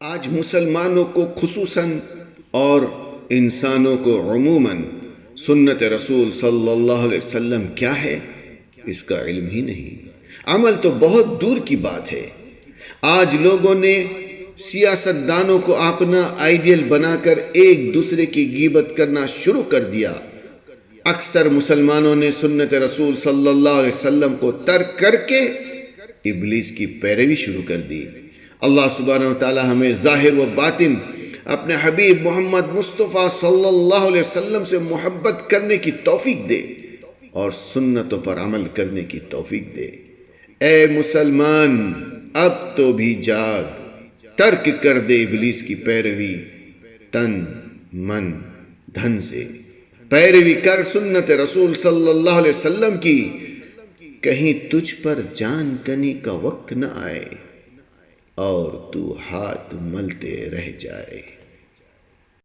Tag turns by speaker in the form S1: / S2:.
S1: آج مسلمانوں کو خصوصاً اور انسانوں کو عموماً سنت رسول صلی اللہ علیہ وسلم کیا ہے اس کا علم ہی نہیں۔ عمل تو بہت دور کی بات ہے۔ آج لوگوں نے سیاست دانوں کو اپنا آئیڈیل بنا کر ایک دوسرے کی غیبت کرنا شروع کر دیا۔ اکثر مسلمانوں نے سنت رسول صلی اللہ علیہ وسلم کو ترک کر کے ابلیس کی پیروی شروع کر دی۔ اللہ سبحانہ وتعالی ہمیں ظاہر و باطن اپنے حبیب محمد مصطفیٰ صلی اللہ علیہ وسلم سے محبت کرنے کی توفیق دے اور سنتوں پر عمل کرنے کی توفیق دے۔ اے مسلمان، اب تو بھی جاگ، ترک کر دے ابلیس کی پیروی، تن من دھن سے پیروی کر سنت رسول صلی اللہ علیہ وسلم کی، کہیں تجھ پر جان کنی کا وقت نہ آئے اور تو ہاتھ ملتے رہ جائے۔